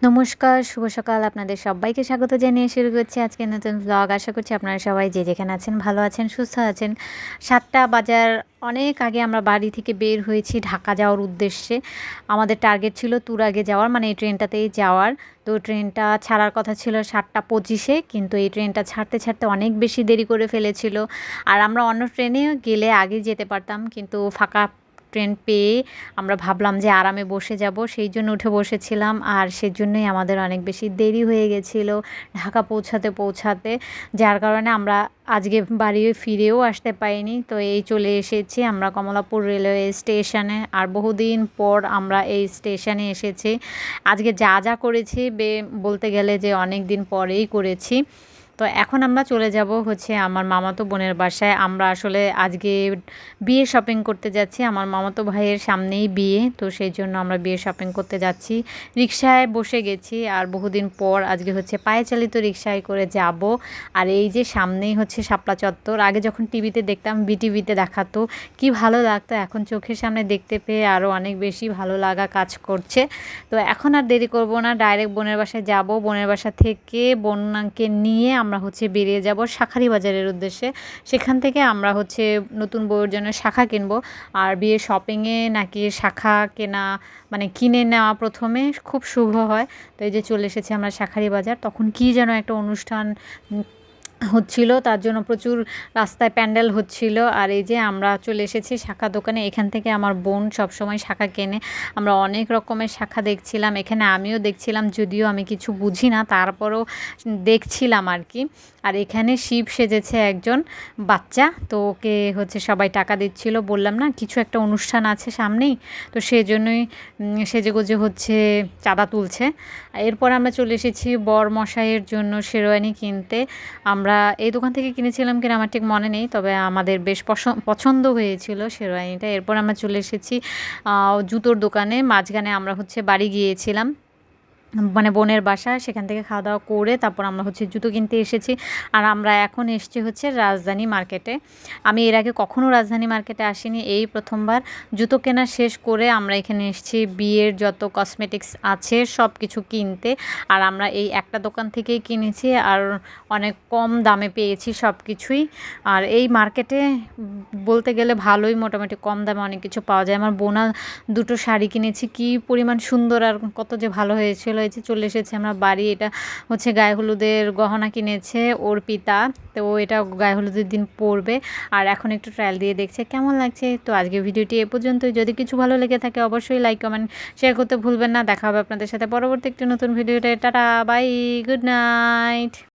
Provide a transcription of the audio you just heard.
নমস্কার, শুভ সকাল। আপনাদের সবাইকে স্বাগত জানিয়ে শুরু করছি আজকের নতুন ভ্লগ। আশা করছি আপনারা সবাই যে যেখানে আছেন ভালো আছেন, সুস্থ আছেন। ৭টা বাজার অনেক আগে আমরা বাড়ি থেকে বের হয়েছি ঢাকা যাওয়ার উদ্দেশ্যে। আমাদের টার্গেট ছিল তুরাগে যাওয়ার, মানে এই ট্রেনটাতেই যাওয়ার। তো ট্রেনটা ছাড়ার কথা ছিল ৭টা ২৫-এ, কিন্তু এই ট্রেনটা ছাড়তে ছাড়তে অনেক বেশি দেরি করে ফেলেছিল। আর আমরা অন্য ট্রেনে গেলে আগে যেতে পারতাম, কিন্তু ফাঁকা ট্রেন পেয়ে আমরা ভাবলাম যে আরামে বসে যাব, সেই জন্য উঠে বসেছিলাম। আর সেজন্যই আমাদের অনেক বেশি দেরি হয়ে গেছিলো ঢাকা পৌঁছাতে পৌঁছাতে, যার কারণে আমরা আজকে বাড়ি ফিরেও আসতে পারিনি। তো এই চলে এসেছি আমরা কমলাপুর রেলওয়ে স্টেশনে। আর বহুদিন পর আমরা এই স্টেশনে এসেছি। আজকে যা যা করেছি বলতে গেলে যে অনেক দিন পরেই করেছি। তো এখন আমরা চলে যাব হচ্ছে আমার মামাতো বোনের বাসায়। আমরা আসলে আজকে বিয়ে শপিং করতে যাচ্ছি। আমার মামাতো ভাইয়ের সামনেই বিয়ে, তো সেই জন্য আমরা বিয়ে শপিং করতে যাচ্ছি। রিকশায় বসে গেছি, আর বহুদিন পর আজকে হচ্ছে পায়ে চালিত রিকশায় করে যাব। আর এই যে সামনেই হচ্ছে শাপলা চত্বর। আগে যখন টিভিতে দেখতাম, বিটিভিতে দেখাতো, কি ভালো লাগতো। এখন চোখের সামনে দেখতে পেয়ে আরও অনেক বেশি ভালো লাগা কাজ করছে। তো এখন আর দেরি করব না, ডাইরেক্ট বোনের বাসায় যাব। বোনের বাসা থেকে বোনকে নিয়ে আমরা হচ্ছে বেরিয়ে যাব শাঁখারি বাজারের উদ্দেশ্যে। সেখান থেকে আমরা হচ্ছে নতুন বউয়ের জন্য শাঁখা কিনবো। আর বিয়ে শপিংয়ে নাকি শাঁখা কেনা মানে কিনে নেওয়া প্রথমে খুব শুভ হয়। তো এই যে চলে এসেছি আমরা শাঁখারি বাজার। তখন কি যেন একটা অনুষ্ঠান হচ্ছিল, তার জন্য প্রচুর রাস্তায় প্যান্ডেল হচ্ছিল। আর এই যে আমরা চলে এসেছি শাঁখা দোকানে। এখান থেকে আমার বোন সবসময় শাঁখা কেনে। আমরা অনেক রকমের শাঁখা দেখছিলাম, এখানে আমিও দেখছিলাম, যদিও আমি কিছু বুঝি না, তারপরেও দেখছিলাম আর কি। আর এখানে শিব সেজেছে একজন বাচ্চা, তো ওকে হচ্ছে সবাই টাকা দিচ্ছিল। বললাম না কিছু একটা অনুষ্ঠান আছে সামনেই, তো সেই জন্যই সেজেগুজে হচ্ছে চাঁদা তুলছে। এরপর আমরা চলে এসেছি বর মশাইয়ের জন্য শেরওয়ানি কিনতে। আমরা এই দোকান থেকে কিনেছিলাম কিনা আমার ঠিক মনে নেই, তবে আমাদের বেশ পছন্দ হয়েছিল শেরওয়ানিটা। এরপর আমরা চলে এসেছি জুতোর দোকানে। মাঝখানে আমরা হচ্ছে বাড়ি গিয়েছিলাম, মানে বোনের বাসায়। সেখান থেকে খাওয়া দাওয়া করে তারপর আমরা হচ্ছে জুতো কিনতে এসেছি। আর আমরা এখন এসেছি হচ্ছে রাজধানী মার্কেটে। আমি এর আগে কখনও রাজধানী মার্কেটে আসিনি, এই প্রথমবার। জুতো কেনা শেষ করে আমরা এখানে এসেছি বিয়ের যত কসমেটিক্স আছে সব কিছু কিনতে। আর আমরা এই একটা দোকান থেকেই কিনেছি, আর অনেক কম দামে পেয়েছি সব কিছুই। আর এই মার্কেটে বলতে গেলে ভালোই, মোটামুটি কম দামে অনেক কিছু পাওয়া যায়। আমার বোনা দুটো শাড়ি কিনেছি, কি পরিমাণ সুন্দর আর কত যে ভালো হয়েছিল। এই যে চলে এসেছি আমরা বাড়ি। এটা হচ্ছে গায়ে হলুদের গহনা কিনেছে ওর পিতা, তো ও এটা গায়ে হলুদের দিন পরবে। আর এখন একটু ট্রায়াল দিয়ে দেখছে কেমন লাগছে। তো আজকে ভিডিওটি এ পর্যন্তই। যদি কিছু ভালো লেগে থাকে অবশ্যই লাইক কমেন্ট শেয়ার করতে ভুলবেন না। দেখা হবে আপনাদের সাথে পরবর্তী একটি নতুন ভিডিওতে। Tata, bye, good night.